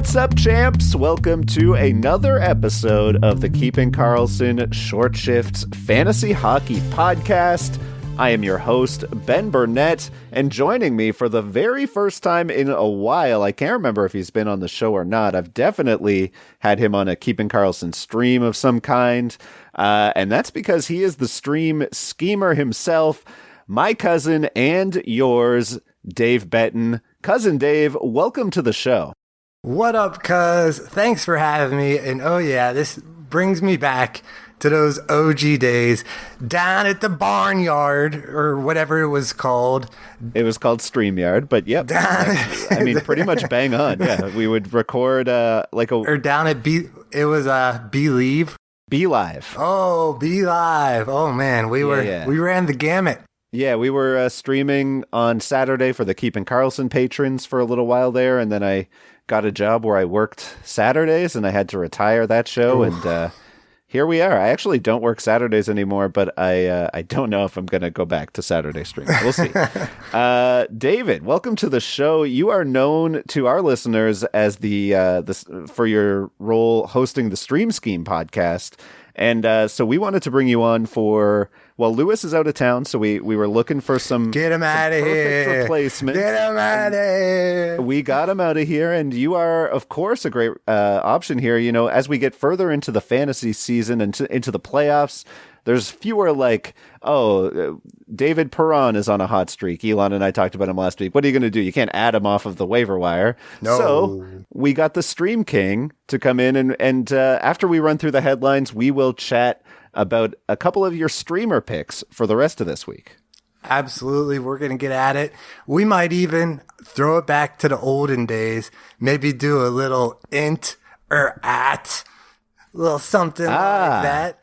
What's up, champs? Welcome to another episode of the Keeping Karlsson Short Shifts Fantasy Hockey Podcast. I am your host, Ben Burnett, and joining me for the very first time in a while, I can't remember if he's been on the show or not. I've definitely had him on a Keeping Karlsson stream of some kind, and that's because he is the stream schemer himself, my cousin and yours, Dave Betton. Cousin Dave, welcome to the show. What up, cuz? Thanks for having me. And oh yeah, this brings me back to those OG days down at the barnyard or whatever it was called. It was called StreamYard, but yep. I mean, pretty much bang on. Yeah, we would record or down at Believe. Be Live. Oh, Be Live. Oh man, we ran the gamut. Yeah, we were streaming on Saturday for the Keeping Karlsson patrons for a little while there, and then I got a job where I worked Saturdays, and I had to retire that show, and here we are. I actually don't work Saturdays anymore, but I don't know if I'm going to go back to Saturday streaming. We'll see. David, welcome to the show. You are known to our listeners as for your role hosting the Stream Scheme podcast. And so we wanted to bring you on Lewis is out of town, so we were looking for some Get him out of here. Replacement. Get him out of here. We got him out of here, and you are, of course, a great option here. You know, as we get further into the fantasy season and into the playoffs, there's fewer David Perron is on a hot streak. Elon and I talked about him last week. What are you going to do? You can't add him off of the waiver wire. No. So we got the Stream King to come in, and after we run through the headlines, we will chat about a couple of your streamer picks for the rest of this week. Absolutely. We're going to get at it. We might even throw it back to the olden days, maybe do a little int or at, a little something like that.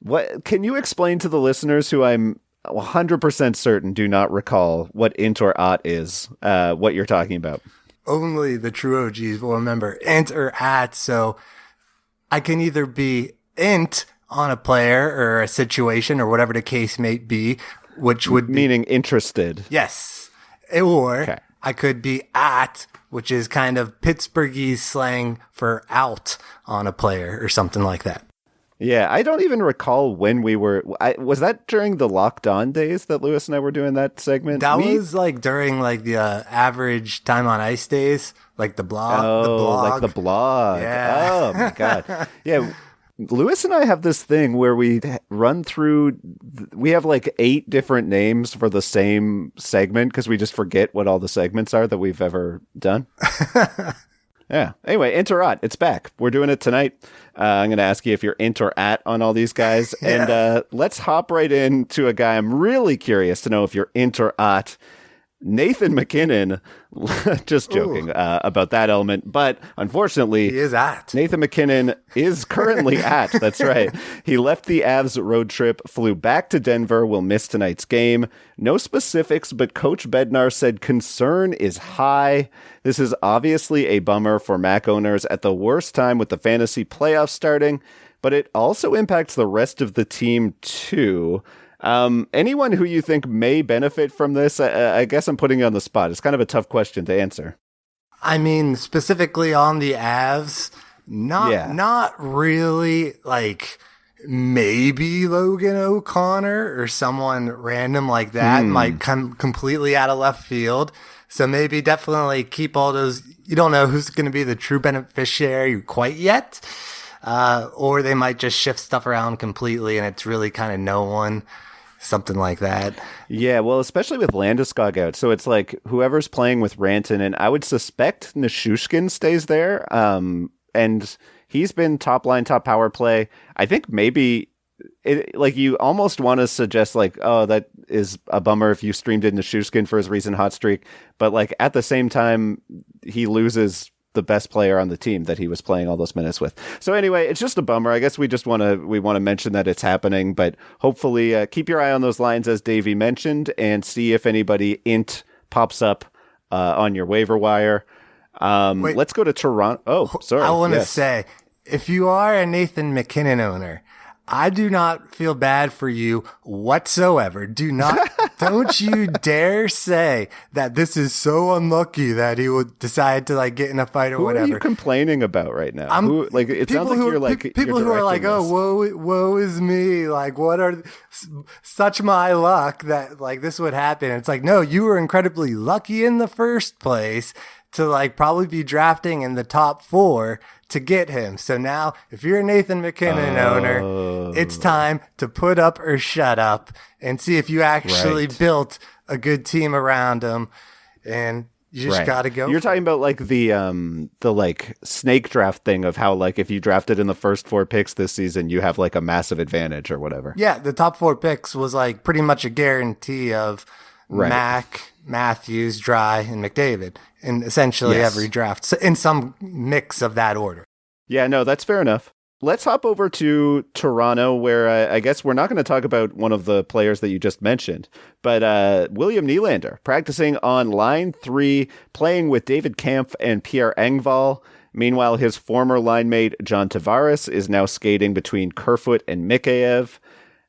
What can you explain to the listeners who I'm 100% certain do not recall what int or at is, what you're talking about? Only the true OGs will remember int or at. So I can either be int on a player or a situation or whatever the case may be, which would meaning interested. Yes. Or I could be at, which is kind of Pittsburghese slang for out on a player or something like that. Yeah, I don't even recall when we were. Was that during the Locked On days that Lewis and I were doing that segment? That was like during like the average time on ice days, like the blog. Like the blog. Yeah. Oh my god. Yeah. Lewis and I have this thing where we run through. We have like 8 different names for the same segment because we just forget what all the segments are that we've ever done. Yeah. Anyway, int or at, it's back. We're doing it tonight. I'm going to ask you if you're int or at on all these guys. Yeah. And let's hop right into a guy I'm really curious to know if you're int or at. Nathan MacKinnon. Just joking about that element. But unfortunately, he is at. Nathan MacKinnon is currently at. That's right. He left the Avs road trip, flew back to Denver, will miss tonight's game. No specifics, but Coach Bednar said concern is high. This is obviously a bummer for Mac owners at the worst time with the fantasy playoffs starting, but it also impacts the rest of the team too. Anyone who you think may benefit from this? I guess I'm putting you on the spot. It's kind of a tough question to answer. I mean, specifically on the Avs, not really. Like maybe Logan O'Connor or someone random like that might come completely out of left field. So maybe definitely keep all those. You don't know who's going to be the true beneficiary quite yet. Or they might just shift stuff around completely and it's really kind of no one. Something like that. Yeah, well, especially with Landeskog out. So it's like whoever's playing with Rantanen, and I would suspect Nichushkin stays there. And he's been top line, top power play. I think maybe you almost want to suggest that is a bummer if you streamed in Nichushkin for his recent hot streak. But at the same time, he loses the best player on the team that he was playing all those minutes with. So anyway, it's just a bummer. I guess we want to mention that it's happening, but hopefully keep your eye on those lines as Davey mentioned and see if anybody int pops up on your waiver wire. Let's go to Toronto. Oh, sorry. I want to say, if you are a Nathan MacKinnon owner, I do not feel bad for you whatsoever. Don't you dare say that this is so unlucky that he would decide to like get in a fight or whatever. Who are you complaining about right now? It sounds like you're like people who are like, oh, woe is me. Like, what are such my luck that like this would happen? It's like, no, you were incredibly lucky in the first place to like probably be drafting in the top 4 to get him. So now if you're a Nathan MacKinnon owner, it's time to put up or shut up and see if you actually built a good team around him. And you just got to go. You're talking about like the like snake draft thing of how like if you drafted in the first 4 picks this season, you have like a massive advantage or whatever. Yeah. The top 4 picks was like pretty much a guarantee of Mac, Matthews, Dry, and McDavid in essentially every draft, so in some mix of that order. Yeah, no, that's fair enough. Let's hop over to Toronto, where I guess we're not going to talk about one of the players that you just mentioned, but William Nylander practicing on line 3, playing with David Kampf and Pierre Engvall. Meanwhile, his former line mate John Tavares is now skating between Kerfoot and Mikheyev.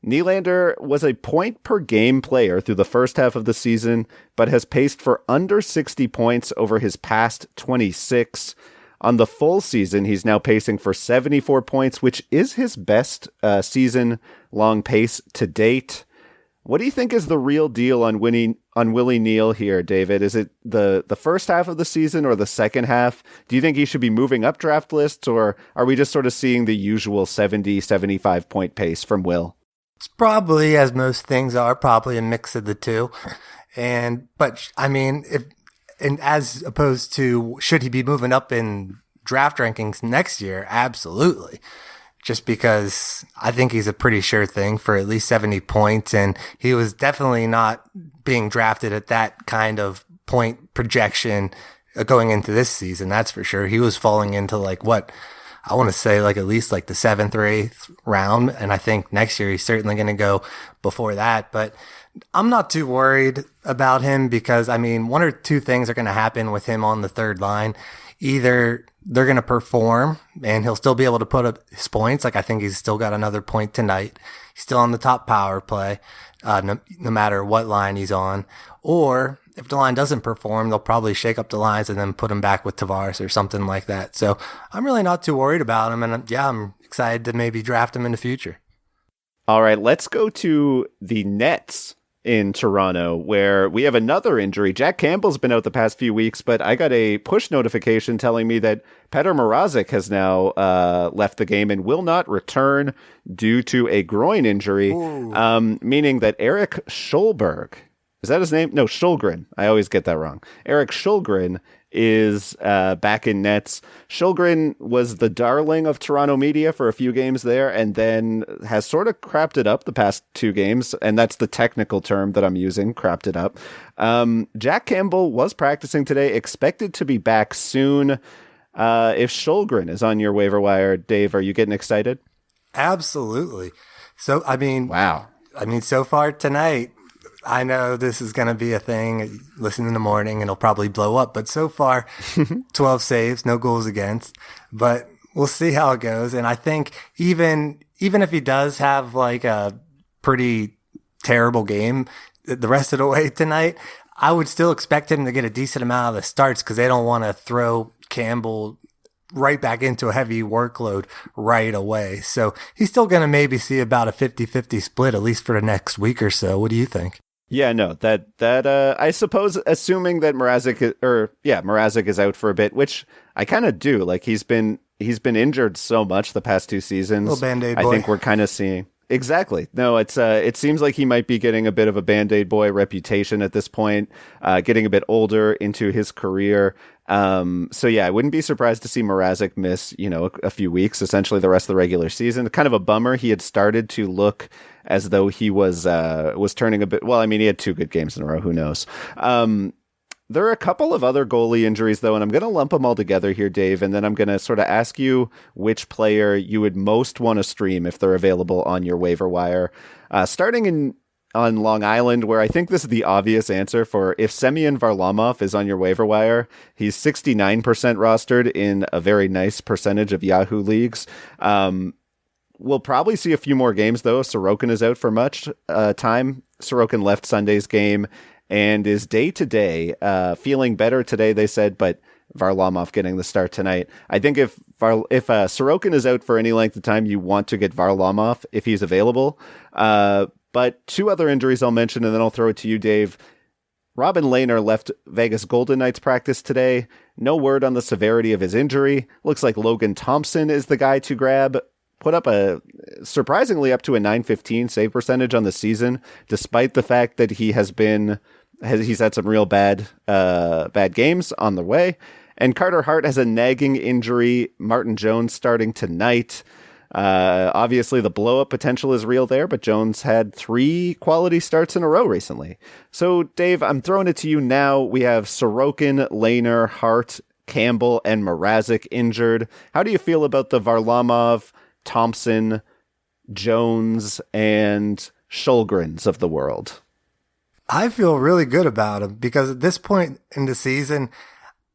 Nylander was a point-per-game player through the first half of the season, but has paced for under 60 points over his past 26. On the full season, he's now pacing for 74 points, which is his best season-long pace to date. What do you think is the real deal on Willie Neal here, David? Is it the first half of the season or the second half? Do you think he should be moving up draft lists, or are we just sort of seeing the usual 70, 75-point pace from Will? It's probably, as most things are, probably a mix of the two. But I mean, as opposed to should he be moving up in draft rankings next year? Absolutely. Just because I think he's a pretty sure thing for at least 70 points. And he was definitely not being drafted at that kind of point projection going into this season. That's for sure. He was falling into like I want to say like at least like the 7th or 8th round. And I think next year he's certainly going to go before that. But I'm not too worried about him because, I mean, one or two things are going to happen with him on the third line. Either they're going to perform and he'll still be able to put up his points. Like I think he's still got another point tonight. He's still on the top power play, no matter what line he's on. Or if the line doesn't perform, they'll probably shake up the lines and then put him back with Tavares or something like that. So I'm really not too worried about him. And I'm excited to maybe draft him in the future. All right, let's go to the Nets in Toronto, where we have another injury. Jack Campbell's been out the past few weeks, but I got a push notification telling me that Petr Mrazek has now left the game and will not return due to a groin injury, meaning that Eric Schulberg, is that his name? No, Shulgren. I always get that wrong. Eric Shulgren is back in nets. Shulgren was the darling of Toronto media for a few games there and then has sort of crapped it up the past 2 games, and that's the technical term that I'm using, crapped it up. Jack Campbell was practicing today, expected to be back soon. If Shulgren is on your waiver wire, Dave, are you getting excited? Absolutely. So, I mean, wow. I mean, so far tonight, I know this is going to be a thing. Listen in the morning and it'll probably blow up. But so far, 12 saves, no goals against. But we'll see how it goes. And I think even if he does have like a pretty terrible game the rest of the way tonight, I would still expect him to get a decent amount of the starts because they don't want to throw Campbell right back into a heavy workload right away. So he's still going to maybe see about a 50-50 split, at least for the next week or so. What do you think? Yeah, no, that I suppose, assuming that Mrazek is out for a bit, which I kind of do. Like he's been injured so much the past 2 seasons. Little Band-Aid boy. I think we're kind of seeing exactly. No, it seems like he might be getting a bit of a Band-Aid boy reputation at this point, getting a bit older into his career. So yeah, I wouldn't be surprised to see Mrazek miss, a few weeks, essentially the rest of the regular season. Kind of a bummer. He had started to look as though he was turning a bit. Well, I mean, he had 2 good games in a row. Who knows? There are a couple of other goalie injuries, though, and I'm going to lump them all together here, Dave, and then I'm going to sort of ask you which player you would most want to stream if they're available on your waiver wire. Starting on Long Island, where I think this is the obvious answer for if Semyon Varlamov is on your waiver wire. He's 69% rostered in a very nice percentage of Yahoo leagues. we'll probably see a few more games, though. Sorokin is out for much time. Sorokin left Sunday's game and is day-to-day. Feeling better today, they said, but Varlamov getting the start tonight. I think if Sorokin is out for any length of time, you want to get Varlamov if he's available. But two other injuries I'll mention, and then I'll throw it to you, Dave. Robin Lehner left Vegas Golden Knights practice today. No word on the severity of his injury. Looks like Logan Thompson is the guy to grab. Put up surprisingly up to a .915 save percentage on the season, despite the fact that he's had some real bad games on the way. And Carter Hart has a nagging injury. Martin Jones starting tonight. Obviously, the blow-up potential is real there, but Jones had 3 quality starts in a row recently. So, Dave, I'm throwing it to you now. We have Sorokin, Lehner, Hart, Campbell, and Mrazek injured. How do you feel about the Varlamov, Thompson, Jones, and Shulgrins of the world? I feel really good about him because at this point in the season,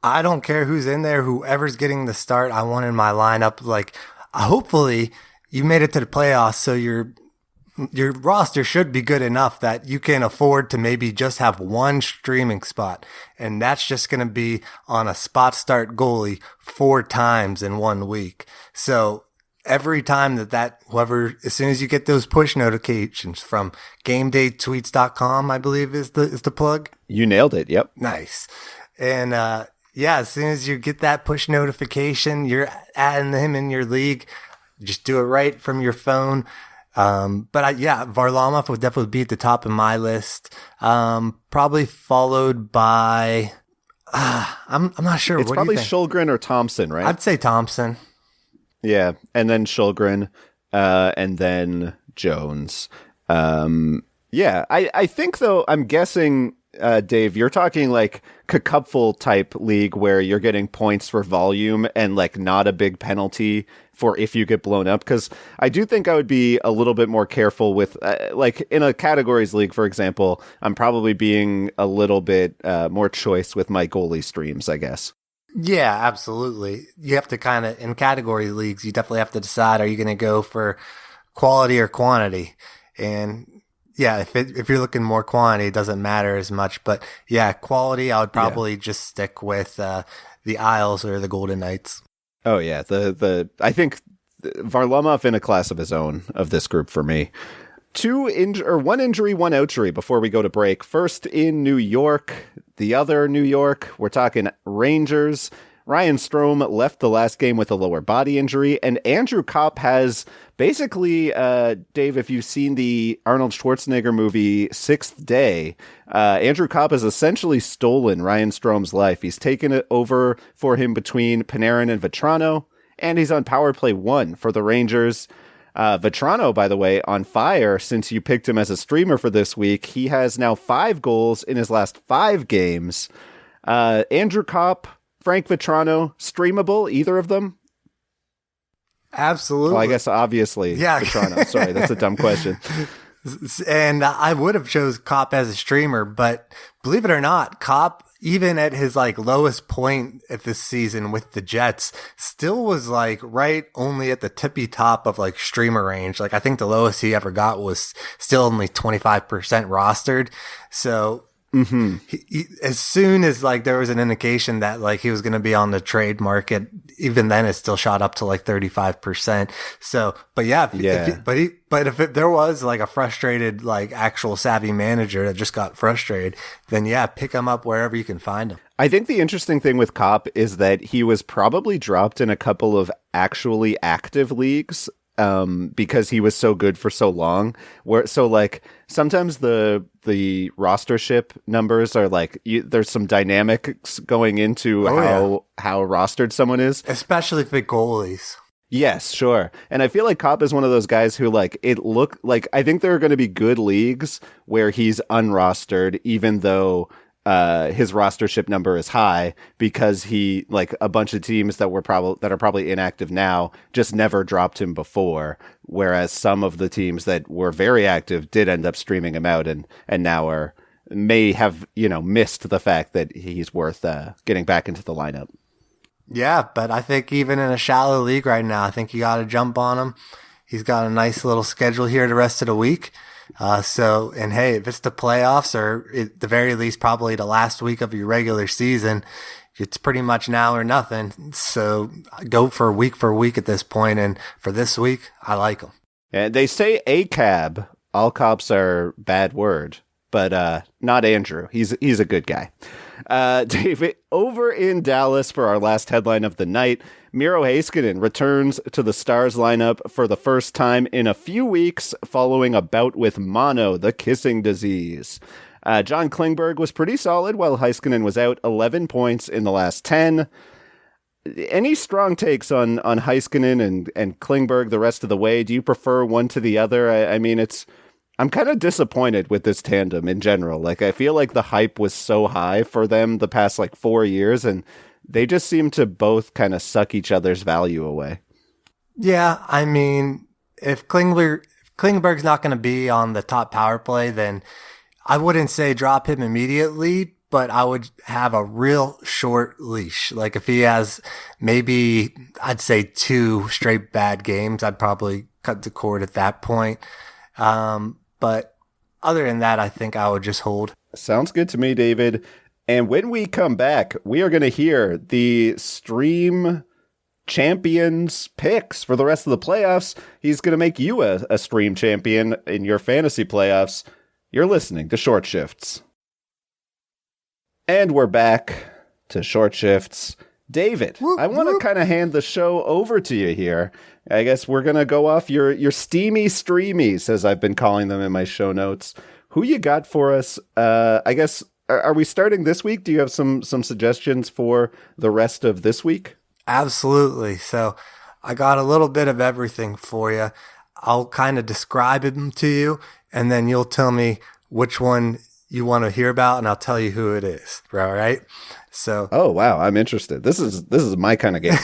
I don't care who's in there. Whoever's getting the start, I want in my lineup. Like, hopefully you made it to the playoffs, so your roster should be good enough that you can afford to maybe just have one streaming spot. And that's just going to be on a spot start goalie 4 times in 1 week. So every time as soon as you get those push notifications from GameDayTweets.com, I believe is the plug. You nailed it. Yep. Nice. And, as soon as you get that push notification, you're adding him in your league. Just do it right from your phone. Varlamov would definitely be at the top of my list. Probably followed by, I'm not sure. It's probably Shulgrin or Thompson, right? I'd say Thompson. Yeah, and then Shulgrin, and then Jones. I think, though, I'm guessing, Dave, you're talking like cupful type league where you're getting points for volume and like not a big penalty for if you get blown up. Because I do think I would be a little bit more careful with like in a categories league, for example, I'm probably being a little bit more choice with my goalie streams, I guess. Yeah, absolutely. You have to kind of, in category leagues, you definitely have to decide, are you going to go for quality or quantity? And yeah, if you're looking more quantity, it doesn't matter as much. But yeah, quality, I would probably just stick with the Isles or the Golden Knights. Oh yeah, I think Varlamov in a class of his own of this group for me. 1 injury, 1 outury before we go to break. First in New York, the other New York, we're talking Rangers. Ryan Strome left the last game with a lower body injury, and Andrew Kopp has basically, Dave, if you've seen the Arnold Schwarzenegger movie Sixth Day, Andrew Kopp has essentially stolen Ryan Strome's life. He's taken it over for him between Panarin and Vetrano, and he's on power play 1 for the Rangers. Vetrano, by the way, on fire since you picked him as a streamer for this week. He has now 5 goals in his last 5 games. Andrew Kopp, Frank Vetrano, streamable, either of them? Absolutely. Well, I guess obviously Vetrano. Sorry, that's a dumb question. And I would have chose Kopp as a streamer, but believe it or not, Kopp, even at his like lowest point at this season with the Jets, still was like right only at the tippy top of like streamer range. Like I think the lowest he ever got was still only 25% rostered. So he, as soon as like there was an indication that like he was going to be on the trade market, even then it still shot up to like 35%. So, but yeah, if there was like a frustrated, like actual savvy manager that just got frustrated, then yeah, pick him up wherever you can find him. I think the interesting thing with Kopp is that he was probably dropped in a couple of actually active leagues. Because he was so good for so long, so like sometimes the rostership numbers are like there's some dynamics going into how rostered someone is, especially for goalies. Yes, sure. And I feel like Kopp is one of those guys who like I think there are going to be good leagues where he's unrostered, even though his rostership number is high, because he like a bunch of teams that are probably inactive now just never dropped him before, whereas some of the teams that were very active did end up streaming him out and now may have missed the fact that he's worth getting back into the lineup. Yeah, but I think even in a shallow league right now, I think you got to jump on him. He's got a nice little schedule here the rest of the week. And hey, if it's the playoffs or at the very least, probably the last week of your regular season, it's pretty much now or nothing. So go for week at this point. And for this week, I like him. And they say ACAB. All cops are bad word, but not Andrew. He's a good guy. David, over in Dallas for our last headline of the night, Miro Heiskanen returns to the Stars lineup for the first time in a few weeks following a bout with mono, the kissing disease. John Klingberg was pretty solid while Heiskanen was out, 11 points in the last 10. Any strong takes on Heiskanen and Klingberg the rest of the way? Do you prefer one to the other? I mean, I'm kind of disappointed with this tandem in general. Like, I feel like the hype was so high for them the past 4 years, and they just seem to both kind of suck each other's value away. Yeah, I mean, if Klingberg's not going to be on the top power play, then I wouldn't say drop him immediately, but I would have a real short leash. Like if he has maybe, I'd say 2 straight bad games, I'd probably cut the cord at that point. But other than that, I think I would just hold. Sounds good to me, David. And when we come back, we are going to hear the Stream champions picks for the rest of the playoffs. He's going to make you a Stream champion in your fantasy playoffs. You're listening to Short Shifts. And we're back to Short Shifts. David, I want to kind of hand the show over to you here. I guess we're going to go off your steamy streamies, as I've been calling them in my show notes. Who you got for us? I guess, are we starting this week? Do you have some suggestions for the rest of this week? Absolutely. So I got a little bit of everything for you. I'll kind of describe them to you, and then you'll tell me which one you want to hear about, and I'll tell you who it is. All right? So. Oh, wow. I'm interested. This is my kind of game.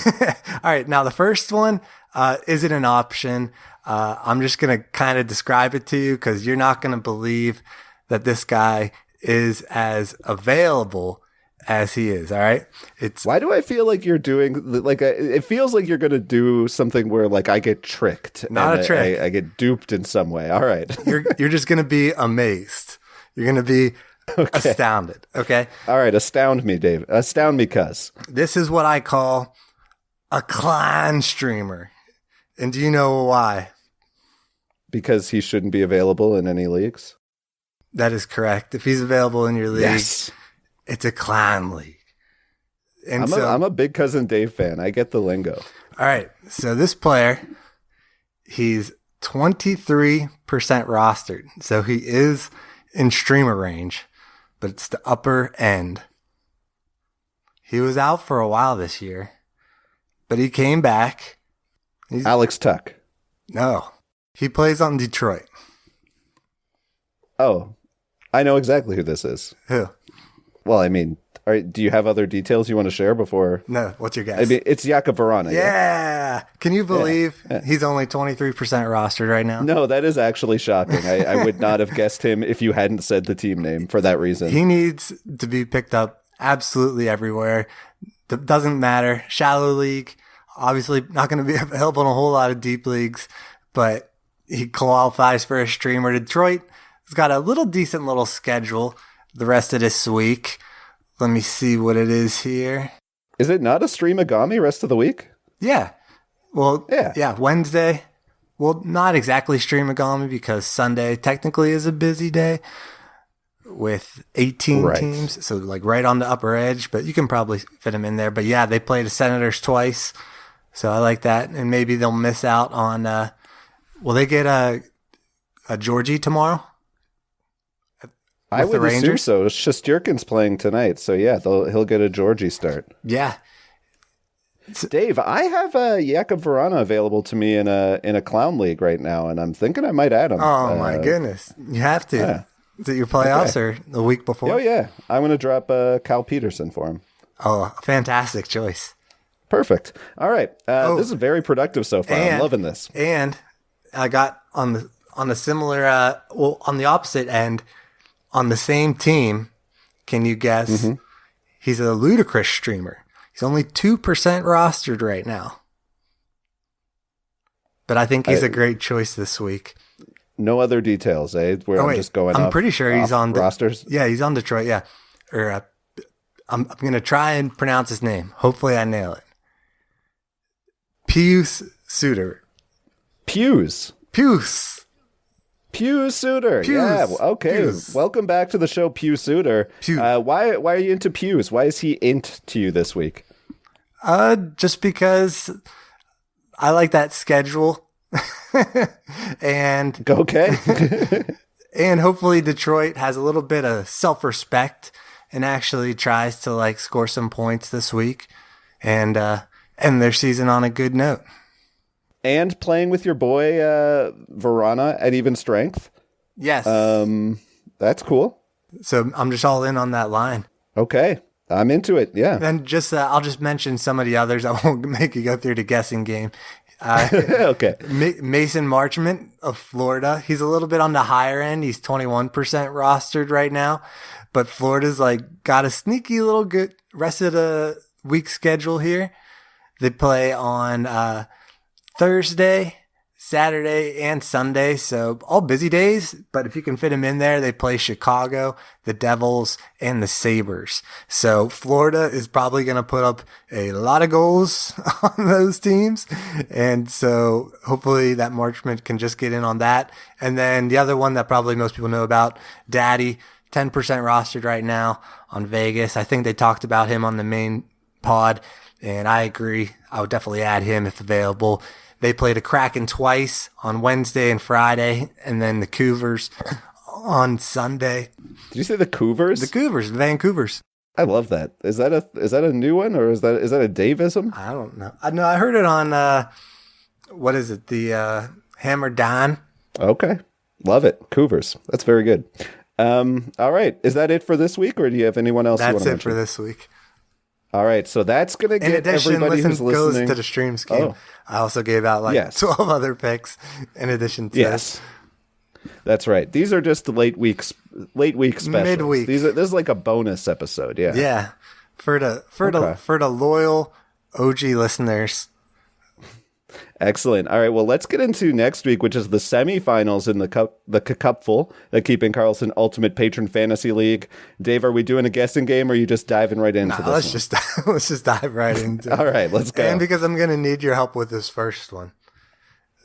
All right. Now, the first one isn't an option. I'm just going to kind of describe it to you because you're not going to believe that this guy is as available as he is. All right. Why do I feel like you're doing it feels like you're going to do something where I get tricked. Not a trick. I get duped in some way. All right. You're just going to be amazed. You're going to be astounded. Okay. All right. Astound me, Dave. Astound me, cuz. This is what I call a clan streamer. And do you know why? Because he shouldn't be available in any leagues? That is correct. If he's available in your league, yes. It's a clan league. And I'm a big Cousin Dave fan. I get the lingo. All right. So this player, he's 23% rostered. So he is in streamer range, but it's the upper end. He was out for a while this year, but he came back. Alex Tuck. No. He plays on Detroit. Oh, I know exactly who this is. Who? Well, I mean, do you have other details you want to share before? No. What's your guess? I mean, it's Jakub Vrana. Yeah. Can you believe he's only 23% rostered right now? No, that is actually shocking. I would not have guessed him if you hadn't said the team name for that reason. He needs to be picked up absolutely everywhere. Doesn't matter. Shallow league, obviously not going to be available in a whole lot of deep leagues, but he qualifies for a streamer. Detroit has got a decent little schedule the rest of this week. Let me see what it is here. Is it not a Streamagami rest of the week? Yeah. Well, yeah. Wednesday. Well, not exactly Streamagami because Sunday technically is a busy day with 18 teams. So right on the upper edge, but you can probably fit them in there. But yeah, they play the Senators twice. So I like that. And maybe they'll miss out on, will they get a Georgie tomorrow? I would assume so. Shesterkin's playing tonight, so yeah, he'll get a Georgie start. Yeah, Dave, I have Jakub Vrana available to me in a clown league right now, and I'm thinking I might add him. Oh my goodness, you have to. Yeah. Is it your playoffs or the week before? Oh yeah, I'm going to drop Cal Peterson for him. Oh, fantastic choice. Perfect. All right, this is very productive so far. I'm loving this. And I got on the similar, on the opposite end. On the same team, can you guess? Mm-hmm. He's a ludicrous streamer. He's only 2% rostered right now. but I think he's a great choice this week. No other details, eh? Where I'm just going. I'm pretty sure he's on rosters. Yeah, he's on Detroit. Yeah, or I'm gonna try and pronounce his name. Hopefully, I nail it. Pius Suter. Pius Suter. Yeah. Okay. Pius. Welcome back to the show, Pius Suter. Why are you into Pius? Why is he into you this week? Just because I like that schedule. And okay. And hopefully Detroit has a little bit of self-respect and actually tries to like score some points this week and end their season on a good note. And playing with your boy Verana at even strength. Yes. That's cool. So I'm just all in on that line. Okay. I'm into it. Yeah. And just I'll just mention some of the others. I won't make you go through the guessing game. Okay. Mason Marchment of Florida. He's a little bit on the higher end. He's 21% rostered right now, but Florida's like got a sneaky little good rest of the week schedule here. They play on Thursday, Saturday, and Sunday. So all busy days, but if you can fit them in there, they play Chicago, the Devils, and the Sabres. So Florida is probably going to put up a lot of goals on those teams. And so hopefully that Marchment can just get in on that. And then the other one that probably most people know about, Daddy, 10% rostered right now on Vegas. I think they talked about him on the main pod, and I agree. I would definitely add him if available. They played a Kraken twice on Wednesday and Friday, and then the Cougars on Sunday. Did you say the Cougars? The Cougars, the Vancouvers. I love that. Is that a new one, or is that a Davism? I don't know. I heard it on what is it? The Hammer Don. Okay, love it. Cougars. That's very good. All right, is that it for this week, or do you have anyone else? That's it for this week. All right, so that's going to get everybody who's listening. Goes to the stream scheme. Oh. I also gave out 12 other picks in addition to this. That's right. These are just the late week specials. Midweek. This is like a bonus episode. Yeah. Yeah. For the loyal OG listeners. Excellent. All right. Well, let's get into next week, which is the semifinals in the Cupful, the Keeping Karlsson Ultimate Patron Fantasy League. Dave, are we doing a guessing game, or are you just diving right into this? Let's just dive right into it. All right, let's go. And because I'm going to need your help with this first one.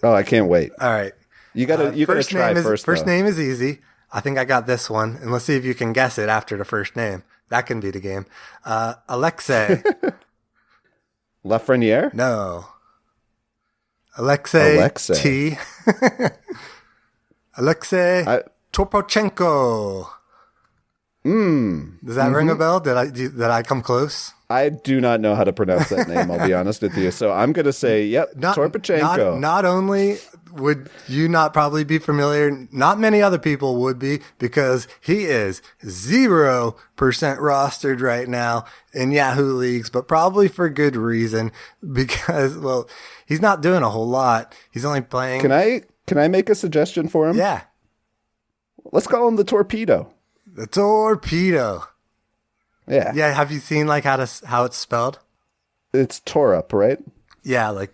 Oh, I can't wait. All right. You gotta try first. First name is easy. I think I got this one, and let's see if you can guess it after the first name. That can be the game. Alexei. Lafreniere? No. Alexei T. Alexei Torpochenko. Does that ring a bell? Did I come close? I do not know how to pronounce that name, I'll be honest with you. So I'm going to say, Torpochenko. Not only would you not probably be familiar, not many other people would be, because he is 0% rostered right now in Yahoo leagues, but probably for good reason, because, well, he's not doing a whole lot. He's only playing. Can I make a suggestion for him? Yeah. Let's call him the Torpedo. The Torpedo. Yeah. Yeah. Have you seen how it's spelled? It's Torup, right? Yeah, like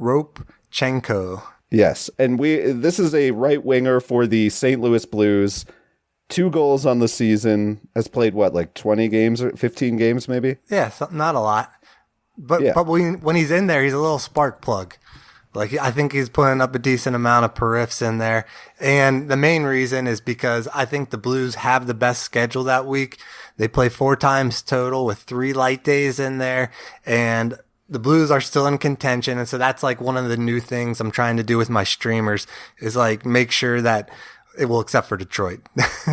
Ropchenko. Yes, and this is a right winger for the St. Louis Blues. 2 goals on the season. Has played 20 games or 15 games maybe? Yeah, not a lot. But when he's in there, he's a little spark plug. I think he's putting up a decent amount of periffs in there. And the main reason is because I think the Blues have the best schedule that week. They play 4 times total with 3 light days in there. And the Blues are still in contention. And so that's one of the new things I'm trying to do with my streamers is make sure that it will, except for Detroit.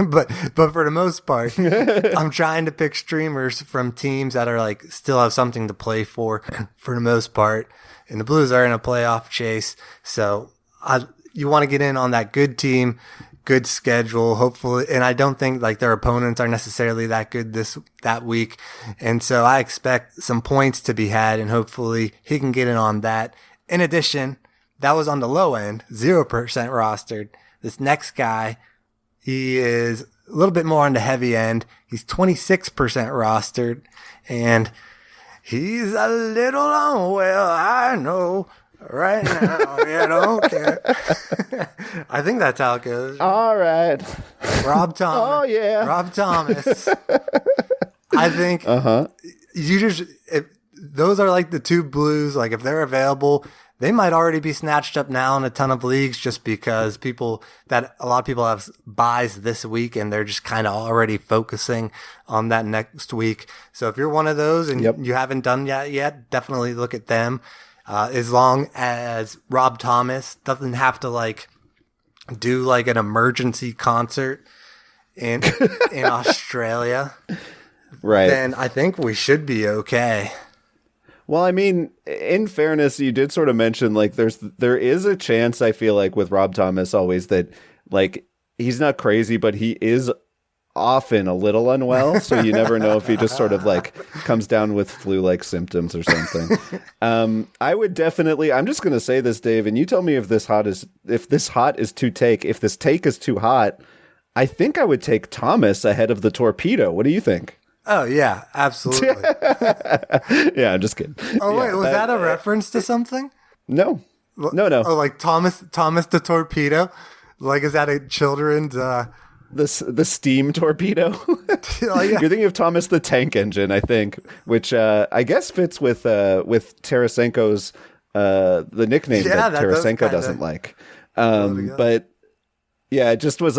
but for the most part, I'm trying to pick streamers from teams that are still have something to play for the most part. And the Blues are in a playoff chase. So you want to get in on that good team, good schedule, hopefully. And I don't think their opponents are necessarily that good that week. And so I expect some points to be had, and hopefully he can get in on that. In addition, that was on the low end, 0% rostered. This next guy, he is a little bit more on the heavy end. He's 26% rostered, and he's a little unwell, I know. right now. You don't care. I think that's how it goes. All right. Rob Thomas. Oh, yeah. Rob Thomas. I think you just, those are like the two blues. Like if they're available, they might already be snatched up now in a ton of leagues just because a lot of people have buys this week and they're just kind of already focusing on that next week. So if you're one of those and you haven't done that yet, definitely look at them. As long as Rob Thomas doesn't have to like do like an emergency concert in Australia, right? Then I think we should be okay. Well, I mean, in fairness, you did sort of mention like there is a chance, I feel like, with Rob Thomas always that like he's not crazy, but he is often a little unwell. So you never know if he just sort of like comes down with flu-like symptoms or something. I would definitely, I'm just going to say this, Dave, and you tell me if this hot is too take. If this take is too hot, I think I would take Thomas ahead of the Torpedo. What do you think? Oh, yeah, absolutely. Yeah, I'm just kidding. Oh, wait, was that a reference to something? No. Oh, like Thomas the Torpedo? Like, is that a children's... The steam torpedo? Oh, yeah. You're thinking of Thomas the Tank Engine, I think, which I guess fits with Tarasenko's, the nickname that Tarasenko doesn't like. But... yeah,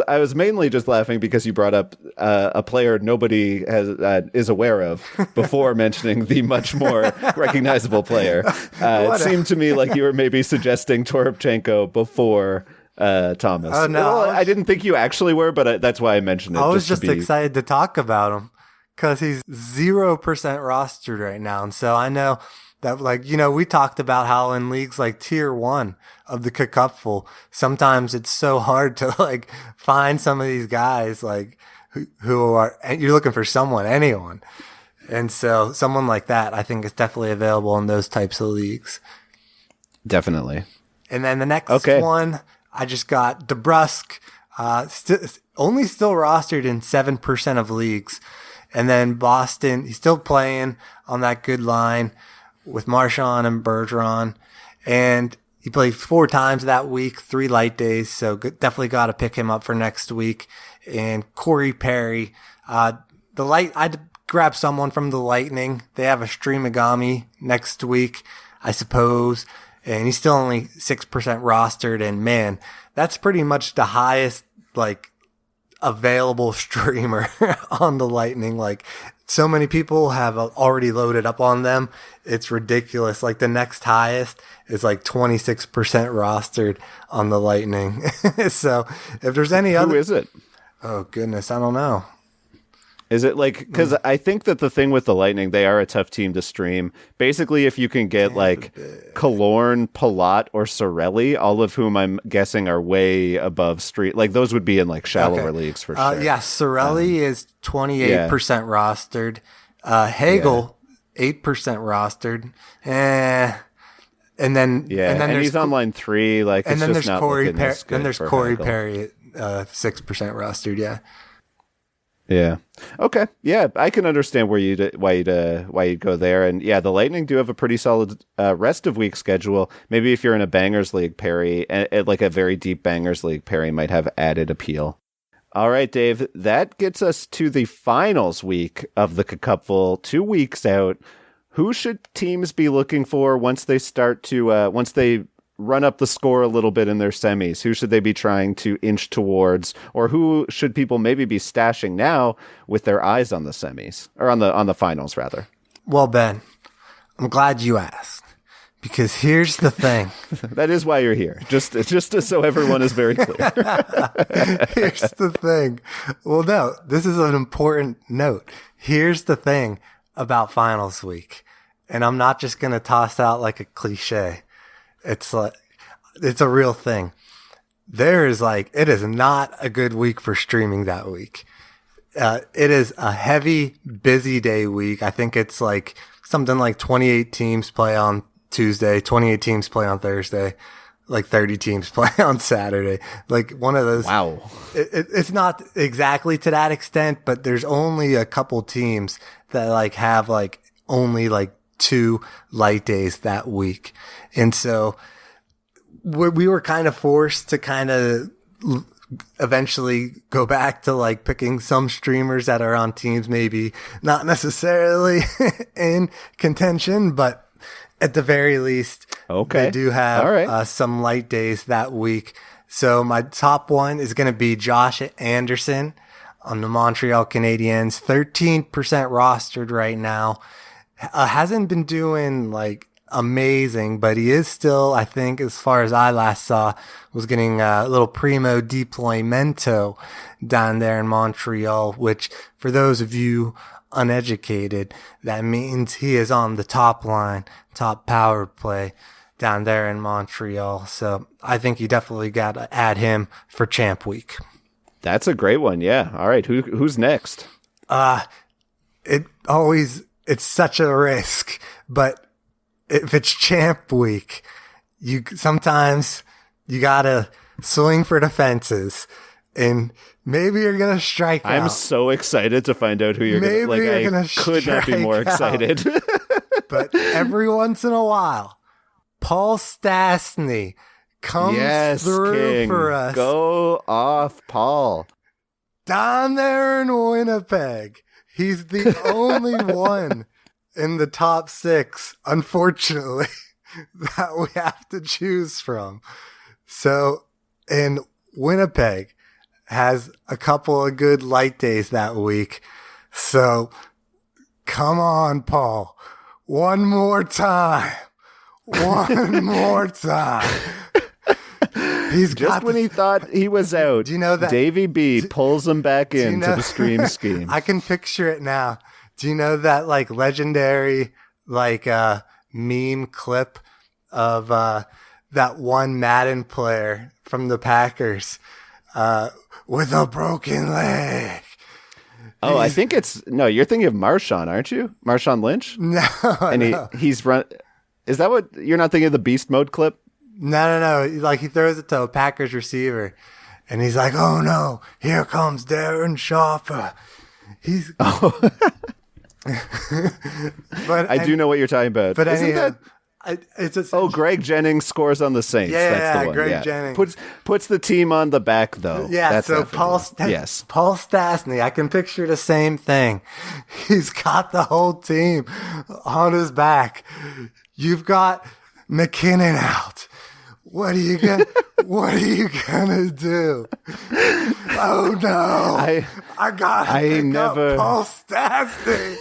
I was mainly just laughing because you brought up a player nobody is aware of before mentioning the much more recognizable player. It seemed to me like you were maybe suggesting Toropchenko before Thomas. Oh, no. Well, I didn't think you actually were, but that's why I mentioned it. I was just excited to talk about him because he's 0% rostered right now. And so I know that, like, we talked about how in leagues like tier 1 of the Cupful, sometimes it's so hard to like find some of these guys like who are, and you're looking for anyone. And so someone like that, I think is definitely available in those types of leagues. Definitely. And then the next one, I just got DeBrusque, only still rostered in 7% of leagues. And then Boston, he's still playing on that good line with Marchand and Bergeron, and he played 4 times that week, 3 light days, so definitely got to pick him up for next week. And Corey Perry, I'd grab someone from the Lightning. They have a Streamagami next week, I suppose, and he's still only 6% rostered, and man, that's pretty much the highest, like, available streamer on the Lightning. Like, so many people have already loaded up on them. It's ridiculous. Like the next highest is like 26% rostered on the Lightning. So if there's any other... Who is it? Oh, goodness. I don't know. Is it like, because I think that the thing with the Lightning, they are a tough team to stream. Basically, if you can get like Killorn, Palat, or Sorelli, all of whom I'm guessing are way above street, like those would be in like shallower leagues for sure. Yeah, Sorelli is 28% rostered. Hagel, 8% rostered. And then he's on line 3. Like, and it's then just there's not Corey Perry. Then there's Corey Perry at 6% rostered. Yeah. Yeah. Okay. Yeah, I can understand why you'd go there. And yeah, the Lightning do have a pretty solid rest of week schedule. Maybe if you're in a bangers league, Perry, like a very deep bangers league, Perry might have added appeal. All right, Dave, that gets us to the finals week of the Cupful, 2 weeks out. Who should teams be looking for once they start to once they run up the score a little bit in their semis? Who should they be trying to inch towards, or who should people maybe be stashing now with their eyes on the semis, or on the finals rather? Well, Ben, I'm glad you asked, because here's the thing. That is why you're here. Just so everyone is very clear. Here's the thing. Well, no, this is an important note. Here's the thing about finals week, and I'm not just going to toss out like a cliche. It's like, it's a real thing. It is not a good week for streaming that week. It is a heavy, busy day week. I think it's like something like 28 teams play on Tuesday, 28 teams play on Thursday, like 30 teams play on Saturday. Like one of those. Wow. It's not exactly to that extent, but there's only a couple teams that like have like only like 2 light days that week. And so we were kind of forced to kind of eventually go back to like picking some streamers that are on teams maybe not necessarily in contention, but at the very least, they do have some light days that week. So my top one is going to be Josh Anderson on the Montreal Canadiens, 13% rostered right now. Hasn't been doing like amazing, but he is still, I think, as far as I last saw, was getting a little primo deploymento down there in Montreal, which for those of you uneducated, that means he is on the top line, top power play down there in Montreal. So I think you definitely got to add him for Champ Week. That's a great one. Yeah. All right. Who's next? It's such a risk, but if it's Champ Week, sometimes you gotta swing for the fences, and maybe you're gonna strike out. I'm so excited to find out who you're gonna. Like, I could not be more excited. But every once in a while, Paul Stastny comes through for us. Go off, Paul. Down there in Winnipeg, he's the only one in the top 6, unfortunately, that we have to choose from. So, and Winnipeg has a couple of good light days that week. So, come on, Paul. One more time. One more time. He's just when he thought he was out. Do you know that Davey B pulls him back into the stream scheme? I can picture it now. Do you know that like legendary like meme clip of that one Madden player from the Packers with a broken leg? Oh, I think you're thinking of Marshawn, aren't you? Marshawn Lynch? No. And he's run. Is that what you're not thinking of the beast mode clip? No. Like he throws it to a Packers receiver and he's like, "Oh no, here comes Darren Schauffer." He's but I do know what you're talking about. But isn't that? Greg Jennings scores on the Saints. Yeah, that's the one. Greg Jennings puts the team on the back though. Yeah, that's so Paul Stastny, I can picture the same thing. He's got the whole team on his back. You've got McKinnon out. What are you gonna do? Oh no! I got Paul Stastny.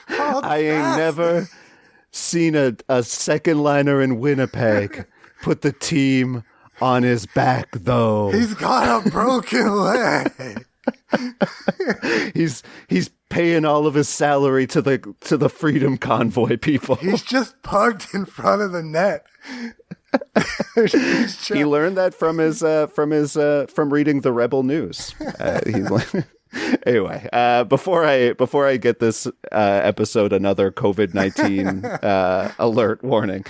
I ain't never seen a second liner in Winnipeg put the team on his back though. He's got a broken leg. He's paying all of his salary to the Freedom Convoy people. He's just parked in front of the net. He learned that from reading the Rebel News. Anyway, before I get this episode another COVID-19 alert warning,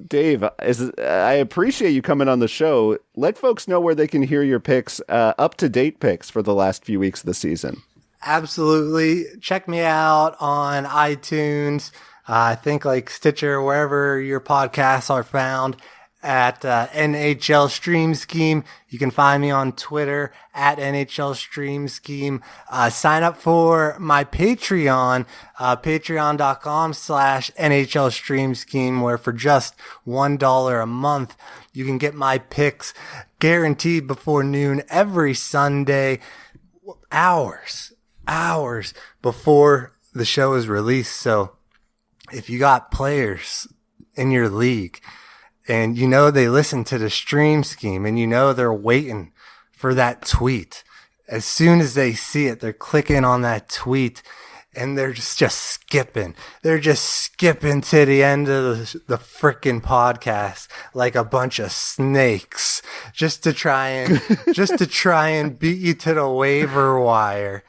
Dave, I appreciate you coming on the show. Let folks know where they can hear your picks, up-to-date picks for the last few weeks of the season. Absolutely. Check me out on iTunes. I think like Stitcher, wherever your podcasts are found, at NHL Stream Scheme. You can find me on Twitter at NHL Stream Scheme. Sign up for my Patreon, patreon.com/NHL Stream Scheme, where for just $1 a month, you can get my picks guaranteed before noon every Sunday, hours before the show is released. So if you got players in your league and you know they listen to the Stream Scheme and you know they're waiting for that tweet, as soon as they see it, they're clicking on that tweet and they're just skipping. They're just skipping to the end of the frickin' podcast like a bunch of snakes just to try and beat you to the waiver wire.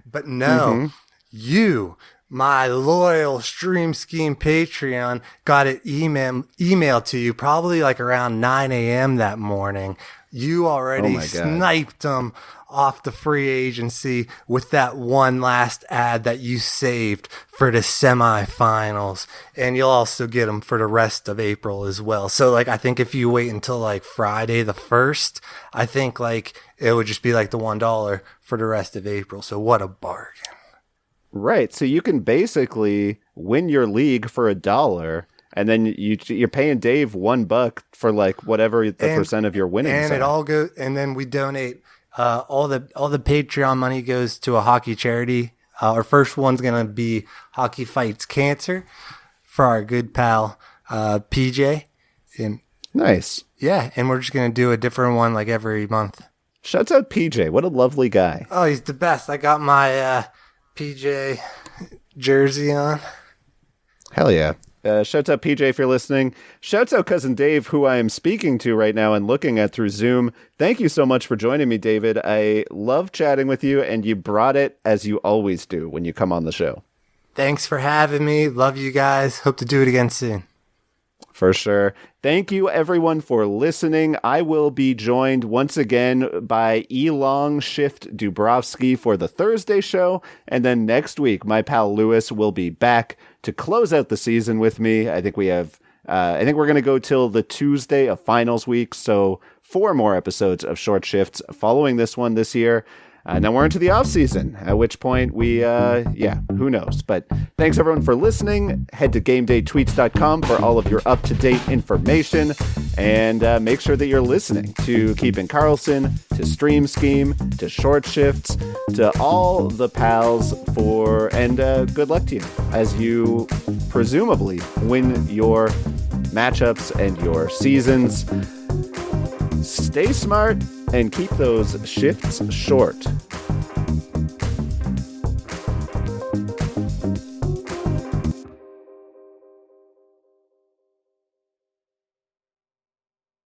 But no, you, my loyal Stream Scheme Patreon, got an email to you probably like around 9 a.m. that morning. You already sniped them off the free agency with that one last ad that you saved for the semifinals. And you'll also get them for the rest of April as well. So like, I think if you wait until like Friday the 1st, I think like it would just be like the $1 for the rest of April. So what a bargain. Right. So you can basically win your league for $1. And then you're paying Dave $1 for like whatever the percent of your winnings. And it all goes, and then we donate all the Patreon money goes to a hockey charity. Our first one's gonna be Hockey Fights Cancer for our good pal PJ. And nice. Yeah, and we're just gonna do a different one like every month. Shouts out PJ. What a lovely guy. Oh, he's the best. I got my PJ jersey on. Hell yeah. Shouts out PJ if you're listening. Shouts out Cousin Dave, who I am speaking to right now and looking at through Zoom. Thank you so much for joining me, David. I love chatting with you, and you brought it as you always do when you come on the show. Thanks for having me. Love you guys. Hope to do it again soon. For sure. Thank you, everyone, for listening. I will be joined once again by Elong Shift Dubrovsky for the Thursday show. And then next week, my pal Lewis will be back to close out the season with me. I think we're going to go till the Tuesday of finals week. So 4 more episodes of Short Shifts following this one this year. And then we're into the off season, at which point who knows? But thanks everyone for listening. Head to GameDayTweets.com for all of your up-to-date information. And make sure that you're listening to Keeping Karlsson, to Stream Scheme, to Short Shifts, to all the pals and good luck to you as you presumably win your matchups and your seasons. Stay smart and keep those shifts short.